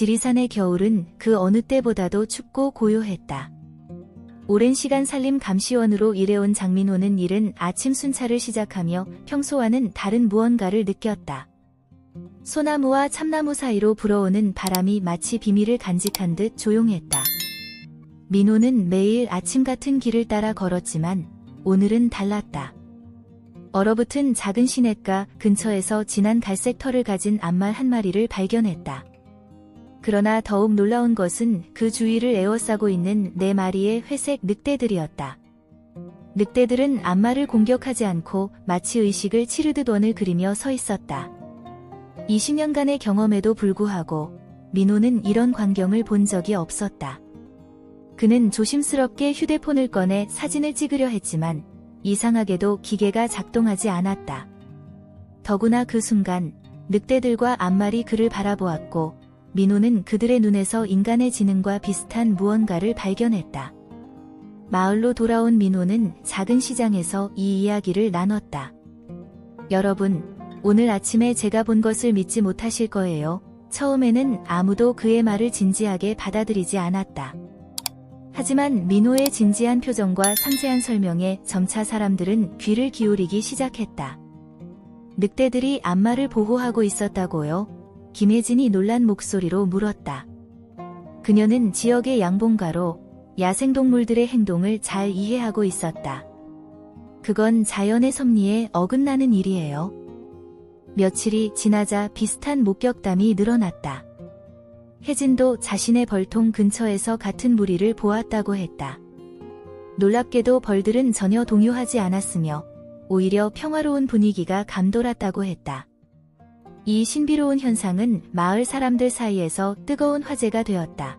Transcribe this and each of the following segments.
지리산의 겨울은 그 어느 때보다도 춥고 고요했다. 오랜 시간 산림 감시원으로 일해온 장민호는 이른 아침 순찰을 시작하며 평소와는 다른 무언가를 느꼈다. 소나무와 참나무 사이로 불어오는 바람이 마치 비밀을 간직한 듯 조용했다. 민호는 매일 아침 같은 길을 따라 걸었지만 오늘은 달랐다. 얼어붙은 작은 시냇가 근처에서 진한 갈색 털을 가진 암말 한 마리를 발견했다. 그러나 더욱 놀라운 것은 그 주위를 에워싸고 있는 4마리의 회색 늑대들이었다. 늑대들은 암말을 공격하지 않고 마치 의식을 치르듯 원을 그리며 서 있었다. 20년간의 경험에도 불구하고 민호는 이런 광경을 본 적이 없었다. 그는 조심스럽게 휴대폰을 꺼내 사진을 찍으려 했지만 이상하게도 기계가 작동하지 않았다. 더구나 그 순간 늑대들과 암말이 그를 바라보았고 민호는 그들의 눈에서 인간의 지능과 비슷한 무언가를 발견했다. 마을로 돌아온 민호는 작은 시장에서 이 이야기를 나눴다. 여러분, 오늘 아침에 제가 본 것을 믿지 못하실 거예요. 처음에는 아무도 그의 말을 진지하게 받아들이지 않았다. 하지만 민호의 진지한 표정과 상세한 설명에 점차 사람들은 귀를 기울이기 시작했다. 늑대들이 암말을 보호하고 있었다고요? 김혜진이 놀란 목소리로 물었다. 그녀는 지역의 양봉가로 야생동물들의 행동을 잘 이해하고 있었다. 그건 자연의 섭리에 어긋나는 일이에요. 며칠이 지나자 비슷한 목격담이 늘어났다. 혜진도 자신의 벌통 근처에서 같은 무리를 보았다고 했다. 놀랍게도 벌들은 전혀 동요하지 않았으며 오히려 평화로운 분위기가 감돌았다고 했다. 이 신비로운 현상은 마을 사람들 사이에서 뜨거운 화제가 되었다.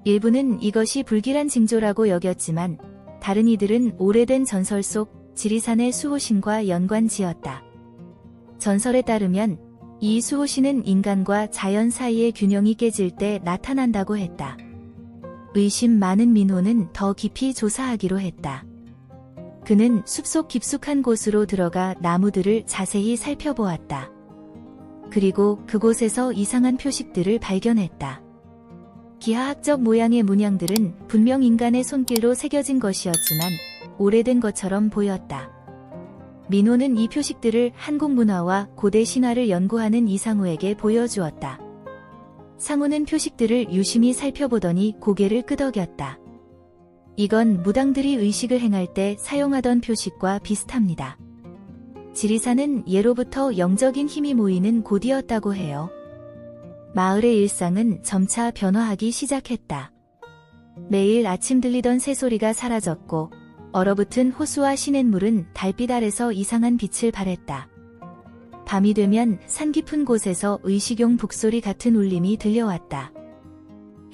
일부는 이것이 불길한 징조라고 여겼지만 다른 이들은 오래된 전설 속 지리산의 수호신과 연관지었다. 전설에 따르면 이 수호신은 인간과 자연 사이의 균형이 깨질 때 나타난다고 했다. 의심 많은 민호는 더 깊이 조사하기로 했다. 그는 숲속 깊숙한 곳으로 들어가 나무들을 자세히 살펴보았다. 그리고 그곳에서 이상한 표식들을 발견했다. 기하학적 모양의 문양들은 분명 인간의 손길로 새겨진 것이었지만 오래된 것처럼 보였다. 민호는 이 표식들을 한국 문화와 고대 신화를 연구하는 이상우에게 보여주었다. 상우는 표식들을 유심히 살펴보더니 고개를 끄덕였다. 이건 무당들이 의식을 행할 때 사용하던 표식과 비슷합니다. 지리산은 예로부터 영적인 힘이 모이는 곳이었다고 해요. 마을의 일상은 점차 변화하기 시작했다. 매일 아침 들리던 새소리가 사라졌고 얼어붙은 호수와 시냇물은 달빛 아래서 이상한 빛을 발했다. 밤이 되면 산 깊은 곳에서 의식용 북소리 같은 울림이 들려왔다.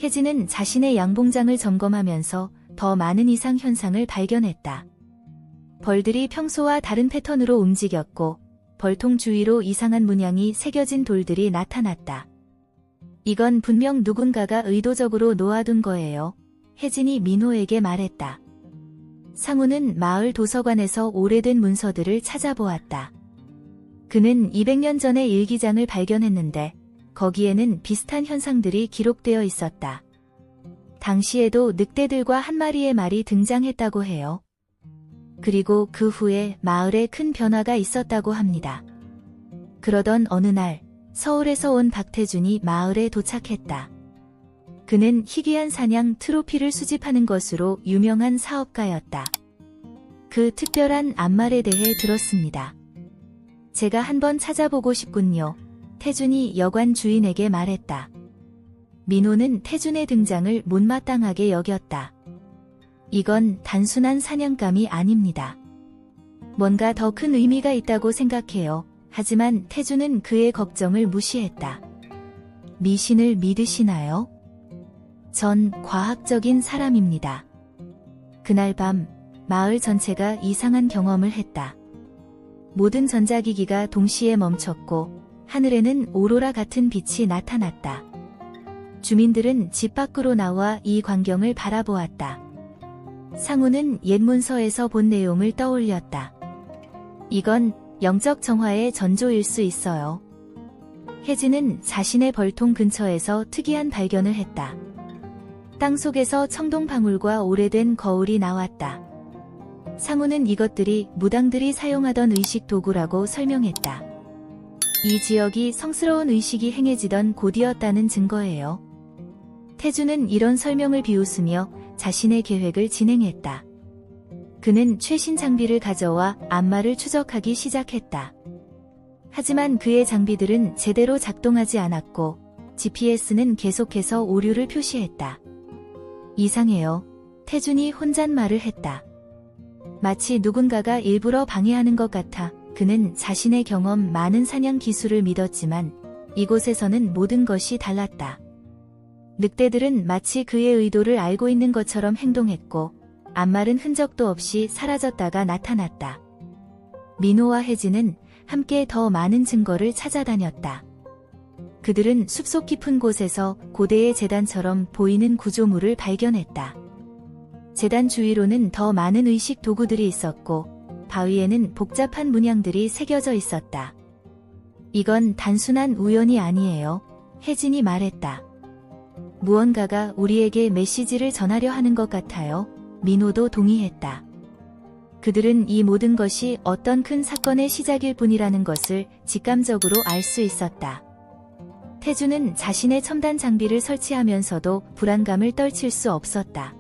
혜진은 자신의 양봉장을 점검하면서 더 많은 이상 현상을 발견했다. 벌들이 평소와 다른 패턴으로 움직였고 벌통 주위로 이상한 문양이 새겨진 돌들이 나타났다. 이건 분명 누군가가 의도적으로 놓아둔 거예요. 혜진이 민호에게 말했다. 상우는 마을 도서관에서 오래된 문서들을 찾아보았다. 그는 200년 전의 일기장을 발견했는데 거기에는 비슷한 현상들이 기록되어 있었다. 당시에도 늑대들과 한 마리의 말이 등장했다고 해요. 그리고 그 후에 마을에 큰 변화가 있었다고 합니다. 그러던 어느 날 서울에서 온 박태준이 마을에 도착했다. 그는 희귀한 사냥 트로피를 수집하는 것으로 유명한 사업가였다. 그 특별한 암말에 대해 들었습니다. 제가 한번 찾아보고 싶군요. 태준이 여관 주인에게 말했다. 민호는 태준의 등장을 못마땅하게 여겼다. 이건 단순한 사냥감이 아닙니다. 뭔가 더 큰 의미가 있다고 생각해요. 하지만 태준은 그의 걱정을 무시했다. 미신을 믿으시나요? 전 과학적인 사람입니다. 그날 밤 마을 전체가 이상한 경험을 했다. 모든 전자기기가 동시에 멈췄고 하늘에는 오로라 같은 빛이 나타났다. 주민들은 집 밖으로 나와 이 광경을 바라보았다. 상우는 옛 문서에서 본 내용을 떠올렸다. 이건 영적 정화의 전조일 수 있어요. 혜진은 자신의 벌통 근처에서 특이한 발견을 했다. 땅속에서 청동방울과 오래된 거울이 나왔다. 상우는 이것들이 무당들이 사용하던 의식 도구라고 설명했다. 이 지역이 성스러운 의식이 행해지던 곳이었다는 증거예요. 태주는 이런 설명을 비웃으며 자신의 계획을 진행했다. 그는 최신 장비를 가져와 안마를 추적하기 시작했다. 하지만 그의 장비들은 제대로 작동하지 않았고 GPS는 계속해서 오류를 표시했다. 이상해요. 태준이 혼잣말을 했다. 마치 누군가가 일부러 방해하는 것 같아. 그는 자신의 경험 많은 사냥 기술을 믿었지만 이곳에서는 모든 것이 달랐다. 늑대들은 마치 그의 의도를 알고 있는 것처럼 행동했고 안마른 흔적도 없이 사라졌다가 나타났다. 민호와 혜진은 함께 더 많은 증거를 찾아다녔다. 그들은 숲속 깊은 곳에서 고대의 제단처럼 보이는 구조물을 발견했다. 제단 주위로는 더 많은 의식 도구들이 있었고 바위에는 복잡한 문양들이 새겨져 있었다. 이건 단순한 우연이 아니에요. 혜진이 말했다. 무언가가 우리에게 메시지를 전하려 하는 것 같아요. 민호도 동의했다. 그들은 이 모든 것이 어떤 큰 사건의 시작일 뿐이라는 것을 직감적으로 알 수 있었다. 태주는 자신의 첨단 장비를 설치하면서도 불안감을 떨칠 수 없었다.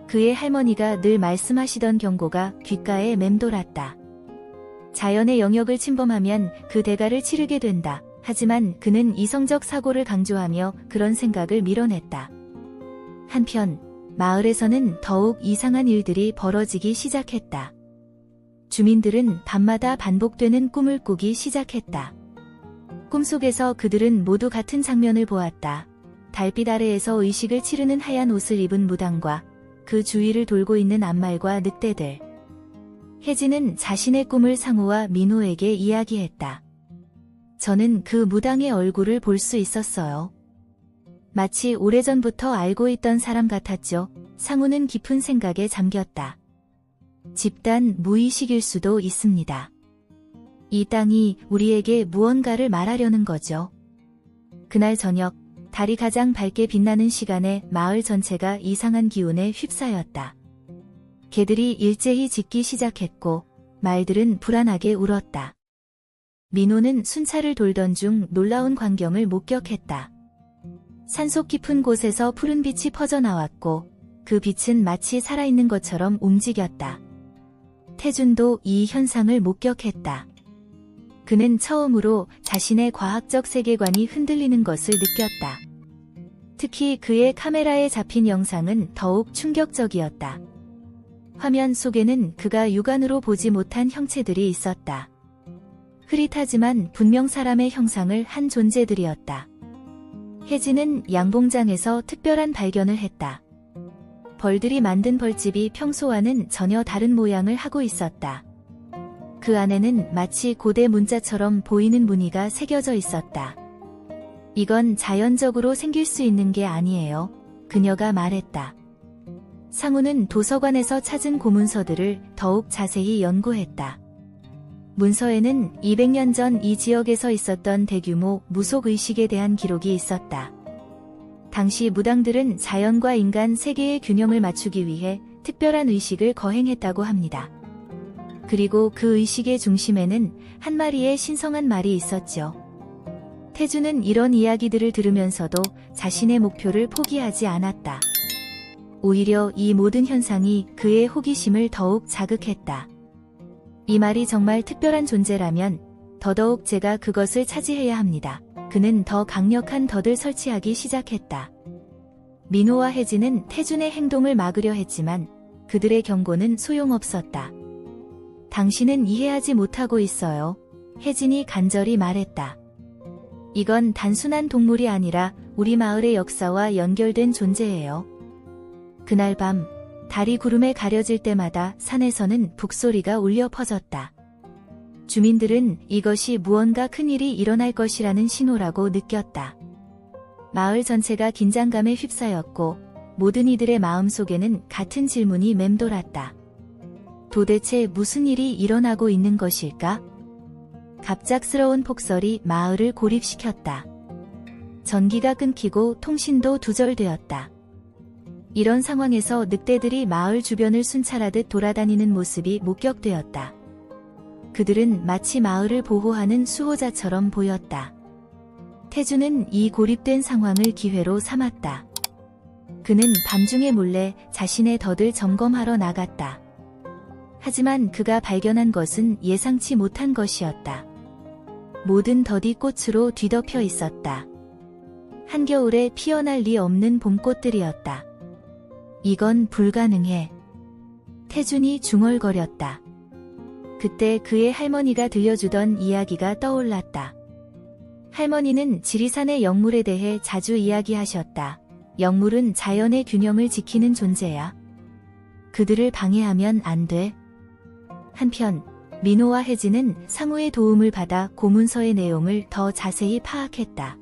그의 할머니가 늘 말씀하시던 경고가 귓가에 맴돌았다. 자연의 영역을 침범하면 그 대가를 치르게 된다. 하지만 그는 이성적 사고를 강조하며 그런 생각을 밀어냈다. 한편 마을에서는 더욱 이상한 일들이 벌어지기 시작했다. 주민들은 밤마다 반복되는 꿈을 꾸기 시작했다. 꿈속에서 그들은 모두 같은 장면을 보았다. 달빛 아래에서 의식을 치르는 하얀 옷을 입은 무당과 그 주위를 돌고 있는 암말과 늑대들. 혜진은 자신의 꿈을 상우와 민호에게 이야기했다. 저는 그 무당의 얼굴을 볼 수 있었어요. 마치 오래전부터 알고 있던 사람 같았죠. 상우는 깊은 생각에 잠겼다. 집단 무의식일 수도 있습니다. 이 땅이 우리에게 무언가를 말하려는 거죠. 그날 저녁, 달이 가장 밝게 빛나는 시간에 마을 전체가 이상한 기운에 휩싸였다. 개들이 일제히 짖기 시작했고 말들은 불안하게 울었다. 민호는 순찰을 돌던 중 놀라운 광경을 목격했다. 산속 깊은 곳에서 푸른 빛이 퍼져나왔고 그 빛은 마치 살아있는 것처럼 움직였다. 태준도 이 현상을 목격했다. 그는 처음으로 자신의 과학적 세계관이 흔들리는 것을 느꼈다. 특히 그의 카메라에 잡힌 영상은 더욱 충격적이었다. 화면 속에는 그가 육안으로 보지 못한 형체들이 있었다. 흐릿하지만 분명 사람의 형상을 한 존재들이었다. 혜진은 양봉장에서 특별한 발견을 했다. 벌들이 만든 벌집이 평소와는 전혀 다른 모양을 하고 있었다. 그 안에는 마치 고대 문자처럼 보이는 무늬가 새겨져 있었다. 이건 자연적으로 생길 수 있는 게 아니에요. 그녀가 말했다. 상우는 도서관에서 찾은 고문서들을 더욱 자세히 연구했다. 문서에는 200년 전 이 지역에서 있었던 대규모 무속의식에 대한 기록이 있었다. 당시 무당들은 자연과 인간 세계의 균형을 맞추기 위해 특별한 의식을 거행했다고 합니다. 그리고 그 의식의 중심에는 한 마리의 신성한 말이 있었죠. 태주는 이런 이야기들을 들으면서도 자신의 목표를 포기하지 않았다. 오히려 이 모든 현상이 그의 호기심을 더욱 자극했다. 이 말이 정말 특별한 존재라면 더더욱 제가 그것을 차지해야 합니다. 그는 더 강력한 덫을 설치하기 시작했다. 민호와 혜진은 태준의 행동을 막으려 했지만 그들의 경고는 소용없었다. 당신은 이해하지 못하고 있어요. 혜진이 간절히 말했다. 이건 단순한 동물이 아니라 우리 마을의 역사와 연결된 존재예요. 그날 밤 달이 구름에 가려질 때마다 산에서는 북소리가 울려 퍼졌다. 주민들은 이것이 무언가 큰일이 일어날 것이라는 신호라고 느꼈다. 마을 전체가 긴장감에 휩싸였고 모든 이들의 마음속에는 같은 질문이 맴돌았다. 도대체 무슨 일이 일어나고 있는 것일까? 갑작스러운 폭설이 마을을 고립시켰다. 전기가 끊기고 통신도 두절되었다. 이런 상황에서 늑대들이 마을 주변을 순찰하듯 돌아다니는 모습이 목격되었다. 그들은 마치 마을을 보호하는 수호자처럼 보였다. 태주는 이 고립된 상황을 기회로 삼았다. 그는 밤중에 몰래 자신의 덫을 점검하러 나갔다. 하지만 그가 발견한 것은 예상치 못한 것이었다. 모든 덫이 꽃으로 뒤덮여 있었다. 한겨울에 피어날 리 없는 봄꽃들이었다. 이건 불가능해. 태준이 중얼거렸다. 그때 그의 할머니가 들려주던 이야기가 떠올랐다. 할머니는 지리산의 영물에 대해 자주 이야기하셨다. 영물은 자연의 균형을 지키는 존재야. 그들을 방해하면 안 돼. 한편 민호와 혜진은 상우의 도움을 받아 고문서의 내용을 더 자세히 파악했다.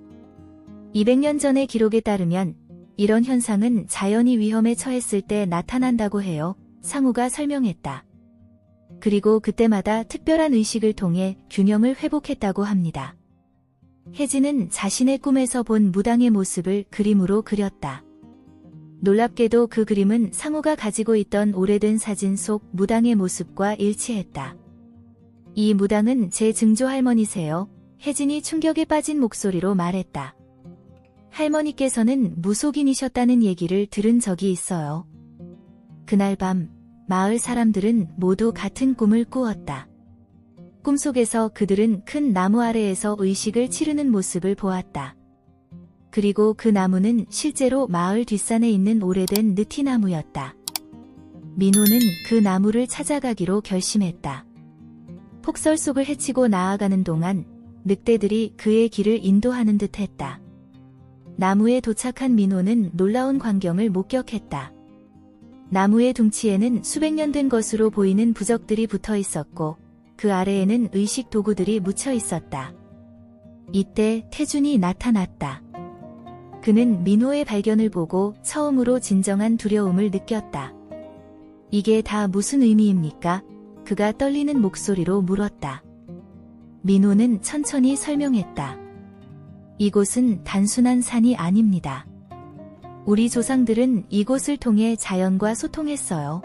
200년 전의 기록에 따르면 이런 현상은 자연이 위험에 처했을 때 나타난다고 해요. 상우가 설명했다. 그리고 그때마다 특별한 의식을 통해 균형을 회복했다고 합니다. 혜진은 자신의 꿈에서 본 무당의 모습을 그림으로 그렸다. 놀랍게도 그 그림은 상우가 가지고 있던 오래된 사진 속 무당의 모습과 일치했다. 이 무당은 제 증조 할머니세요. 혜진이 충격에 빠진 목소리로 말했다. 할머니께서는 무속인이셨다는 얘기를 들은 적이 있어요. 그날 밤 마을 사람들은 모두 같은 꿈을 꾸었다. 꿈속에서 그들은 큰 나무 아래에서 의식을 치르는 모습을 보았다. 그리고 그 나무는 실제로 마을 뒷산에 있는 오래된 느티나무였다. 민호는 그 나무를 찾아가기로 결심했다. 폭설 속을 헤치고 나아가는 동안 늑대들이 그의 길을 인도하는 듯 했다. 나무에 도착한 민호는 놀라운 광경을 목격했다. 나무의 둥치에는 수백 년 된 것으로 보이는 부적들이 붙어 있었고 그 아래에는 의식 도구들이 묻혀 있었다. 이때 태준이 나타났다. 그는 민호의 발견을 보고 처음으로 진정한 두려움을 느꼈다. 이게 다 무슨 의미입니까? 그가 떨리는 목소리로 물었다. 민호는 천천히 설명했다. 이곳은 단순한 산이 아닙니다. 우리 조상들은 이곳을 통해 자연과 소통했어요.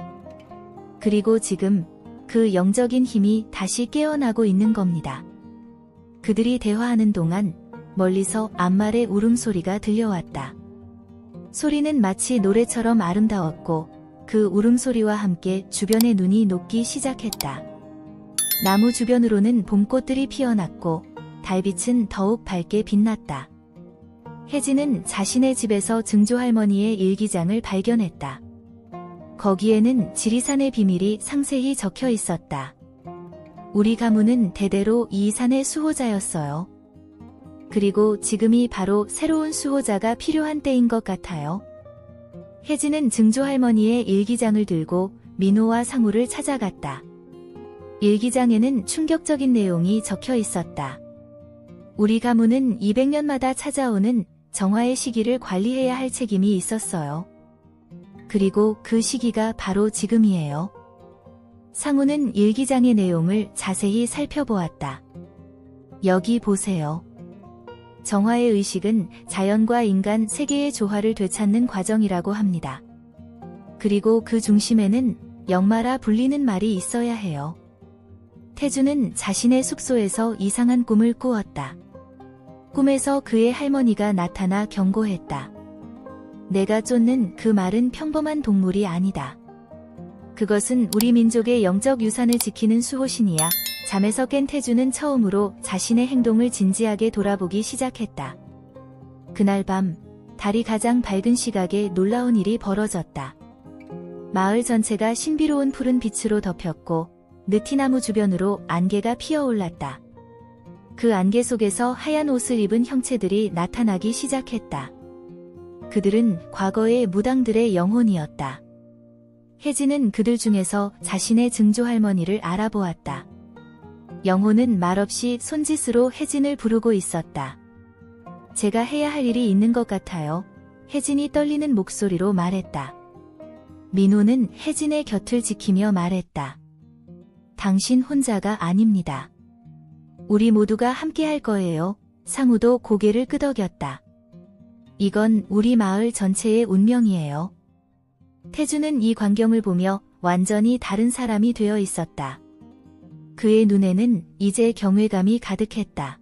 그리고 지금 그 영적인 힘이 다시 깨어나고 있는 겁니다. 그들이 대화하는 동안 멀리서 암말의 울음소리가 들려왔다. 소리는 마치 노래처럼 아름다웠고 그 울음소리와 함께 주변의 눈이 녹기 시작했다. 나무 주변으로는 봄꽃들이 피어났고 달빛은 더욱 밝게 빛났다. 혜진은 자신의 집에서 증조할머니의 일기장을 발견했다. 거기에는 지리산의 비밀이 상세히 적혀 있었다. 우리 가문은 대대로 이 산의 수호자였어요. 그리고 지금이 바로 새로운 수호자가 필요한 때인 것 같아요. 혜진은 증조할머니의 일기장을 들고 민호와 상우를 찾아갔다. 일기장에는 충격적인 내용이 적혀 있었다. 우리 가문은 200년마다 찾아오는 정화의 시기를 관리해야 할 책임이 있었어요. 그리고 그 시기가 바로 지금이에요. 상우는 일기장의 내용을 자세히 살펴보았다. 여기 보세요. 정화의 의식은 자연과 인간 세계의 조화를 되찾는 과정이라고 합니다. 그리고 그 중심에는 영마라 불리는 말이 있어야 해요. 태주는 자신의 숙소에서 이상한 꿈을 꾸었다. 꿈에서 그의 할머니가 나타나 경고했다. 내가 쫓는 그 말은 평범한 동물이 아니다. 그것은 우리 민족의 영적 유산을 지키는 수호신이야. 잠에서 깬 태주는 처음으로 자신의 행동을 진지하게 돌아보기 시작했다. 그날 밤 달이 가장 밝은 시각에 놀라운 일이 벌어졌다. 마을 전체가 신비로운 푸른 빛으로 덮였고 느티나무 주변으로 안개가 피어올랐다. 그 안개 속에서 하얀 옷을 입은 형체들이 나타나기 시작했다. 그들은 과거의 무당들의 영혼이었다. 혜진은 그들 중에서 자신의 증조할머니를 알아보았다. 영혼은 말없이 손짓으로 혜진을 부르고 있었다. 제가 해야 할 일이 있는 것 같아요. 혜진이 떨리는 목소리로 말했다. 민호는 혜진의 곁을 지키며 말했다. 당신 혼자가 아닙니다. 우리 모두가 함께 할 거예요. 상우도 고개를 끄덕였다. 이건 우리 마을 전체의 운명이에요. 태주는 이 광경을 보며 완전히 다른 사람이 되어 있었다. 그의 눈에는 이제 경외감이 가득했다.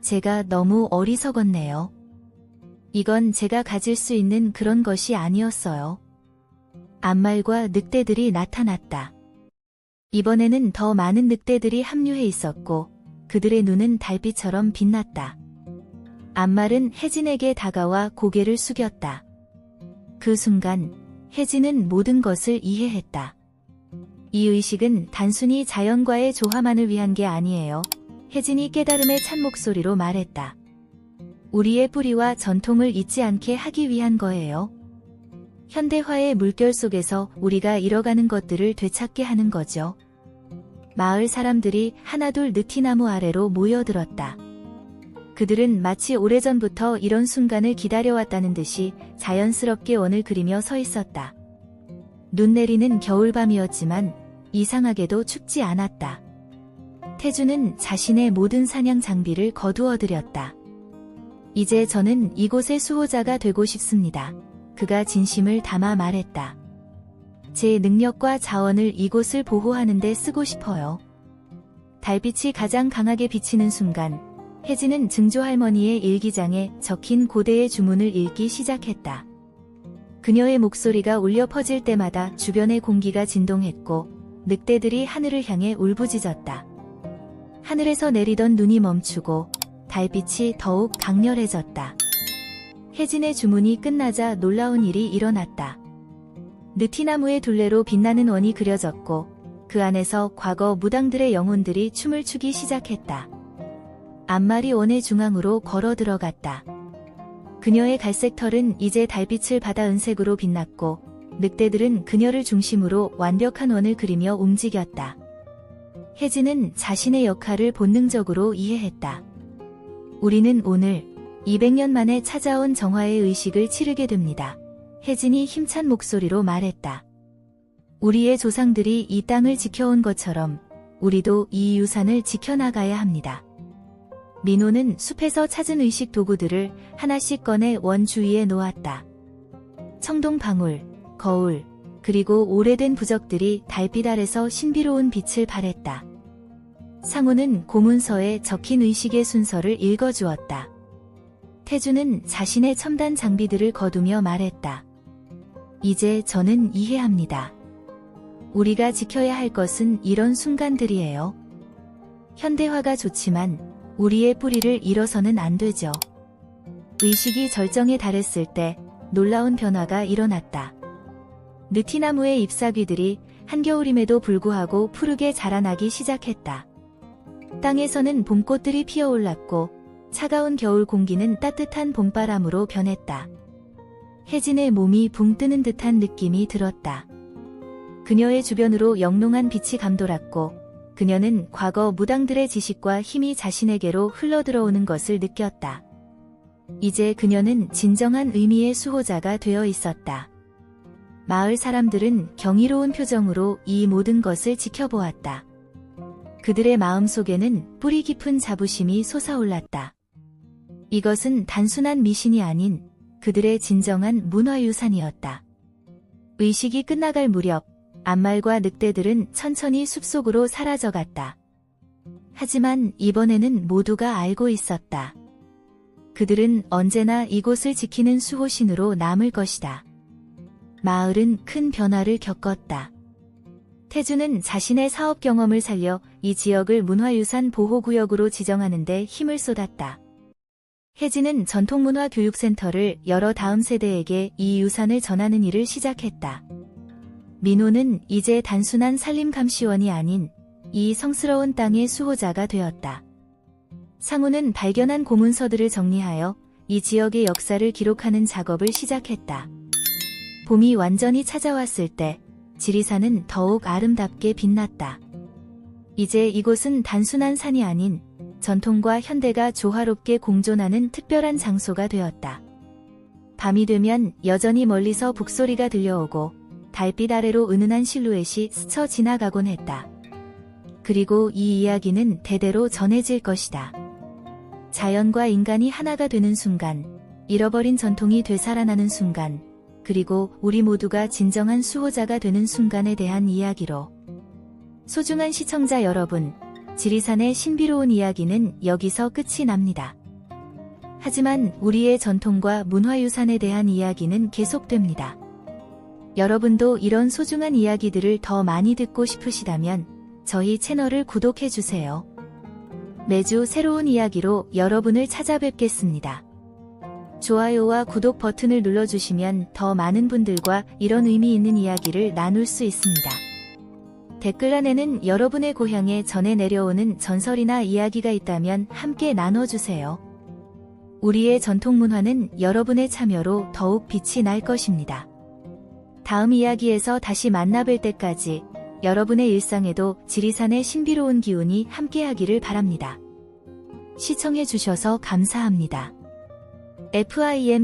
제가 너무 어리석었네요. 이건 제가 가질 수 있는 그런 것이 아니었어요. 암말과 늑대들이 나타났다. 이번에는 더 많은 늑대들이 합류해 있었고 그들의 눈은 달빛처럼 빛났다. 암말은 혜진에게 다가와 고개를 숙였다. 그 순간 혜진은 모든 것을 이해했다. 이 의식은 단순히 자연과의 조화만을 위한 게 아니에요. 혜진이 깨달음에 찬 목소리로 말했다. 우리의 뿌리와 전통을 잊지 않게 하기 위한 거예요. 현대화의 물결 속에서 우리가 잃어가는 것들을 되찾게 하는 거죠. 마을 사람들이 하나둘 느티나무 아래로 모여들었다. 그들은 마치 오래전부터 이런 순간을 기다려왔다는 듯이 자연스럽게 원을 그리며 서 있었다. 눈 내리는 겨울밤이었지만 이상하게도 춥지 않았다. 태주는 자신의 모든 사냥 장비를 거두어들였다. 이제 저는 이곳의 수호자가 되고 싶습니다. 그가 진심을 담아 말했다. 제 능력과 자원을 이곳을 보호하는 데 쓰고 싶어요. 달빛이 가장 강하게 비치는 순간 혜진은 증조할머니의 일기장에 적힌 고대의 주문을 읽기 시작했다. 그녀의 목소리가 울려 퍼질 때마다 주변의 공기가 진동했고 늑대들이 하늘을 향해 울부짖었다. 하늘에서 내리던 눈이 멈추고 달빛이 더욱 강렬해졌다. 혜진의 주문이 끝나자 놀라운 일이 일어났다. 느티나무의 둘레로 빛나는 원이 그려졌고 그 안에서 과거 무당들의 영혼들이 춤을 추기 시작했다. 암말이 원의 중앙으로 걸어 들어갔다. 그녀의 갈색 털은 이제 달빛을 받아 은색으로 빛났고 늑대들은 그녀를 중심으로 완벽한 원을 그리며 움직였다. 혜진은 자신의 역할을 본능적으로 이해했다. 우리는 오늘 200년 만에 찾아온 정화의 의식을 치르게 됩니다. 혜진이 힘찬 목소리로 말했다. 우리의 조상들이 이 땅을 지켜온 것처럼 우리도 이 유산을 지켜나가야 합니다. 민호는 숲에서 찾은 의식 도구들을 하나씩 꺼내 원 주위에 놓았다. 청동방울, 거울, 그리고 오래된 부적들이 달빛 아래서 신비로운 빛을 발했다. 상우는 고문서에 적힌 의식의 순서를 읽어주었다. 태주는 자신의 첨단 장비들을 거두며 말했다. 이제 저는 이해합니다. 우리가 지켜야 할 것은 이런 순간들이에요. 현대화가 좋지만 우리의 뿌리를 잃어서는 안 되죠. 의식이 절정에 달했을 때 놀라운 변화가 일어났다. 느티나무의 잎사귀들이 한겨울임에도 불구하고 푸르게 자라나기 시작했다. 땅에서는 봄꽃들이 피어올랐고 차가운 겨울 공기는 따뜻한 봄바람으로 변했다. 혜진의 몸이 붕 뜨는 듯한 느낌이 들었다. 그녀의 주변으로 영롱한 빛이 감돌았고 그녀는 과거 무당들의 지식과 힘이 자신에게로 흘러들어오는 것을 느꼈다. 이제 그녀는 진정한 의미의 수호자가 되어 있었다. 마을 사람들은 경이로운 표정으로 이 모든 것을 지켜보았다. 그들의 마음속에는 뿌리 깊은 자부심이 솟아올랐다. 이것은 단순한 미신이 아닌 그들의 진정한 문화유산이었다. 의식이 끝나갈 무렵 암말과 늑대들은 천천히 숲속으로 사라져갔다. 하지만 이번에는 모두가 알고 있었다. 그들은 언제나 이곳을 지키는 수호신으로 남을 것이다. 마을은 큰 변화를 겪었다. 태주는 자신의 사업 경험을 살려 이 지역을 문화유산 보호구역으로 지정하는 데 힘을 쏟았다. 혜진은 전통문화교육센터를 열어 다음 세대에게 이 유산을 전하는 일을 시작했다. 민호는 이제 단순한 산림감시원이 아닌 이 성스러운 땅의 수호자가 되었다. 상우는 발견한 고문서들을 정리하여 이 지역의 역사를 기록하는 작업을 시작했다. 봄이 완전히 찾아왔을 때 지리산은 더욱 아름답게 빛났다. 이제 이곳은 단순한 산이 아닌 전통과 현대가 조화롭게 공존하는 특별한 장소가 되었다. 밤이 되면 여전히 멀리서 북소리가 들려오고 달빛 아래로 은은한 실루엣이 스쳐 지나가곤 했다. 그리고 이 이야기는 대대로 전해질 것이다. 자연과 인간이 하나가 되는 순간, 잃어버린 전통이 되살아나는 순간, 그리고 우리 모두가 진정한 수호자가 되는 순간에 대한 이야기로. 소중한 시청자 여러분, 지리산의 신비로운 이야기는 여기서 끝이 납니다. 하지만 우리의 전통과 문화유산에 대한 이야기는 계속됩니다. 여러분도 이런 소중한 이야기들을 더 많이 듣고 싶으시다면 저희 채널을 구독해주세요. 매주 새로운 이야기로 여러분을 찾아뵙겠습니다. 좋아요와 구독 버튼을 눌러주시면 더 많은 분들과 이런 의미 있는 이야기를 나눌 수 있습니다. 댓글란에는 여러분의 고향에 전해 내려오는 전설이나 이야기가 있다면 함께 나눠주세요. 우리의 전통 문화는 여러분의 참여로 더욱 빛이 날 것입니다. 다음 이야기에서 다시 만나뵐 때까지 여러분의 일상에도 지리산의 신비로운 기운이 함께하기를 바랍니다. 시청해주셔서 감사합니다. FIMDAHISTRIA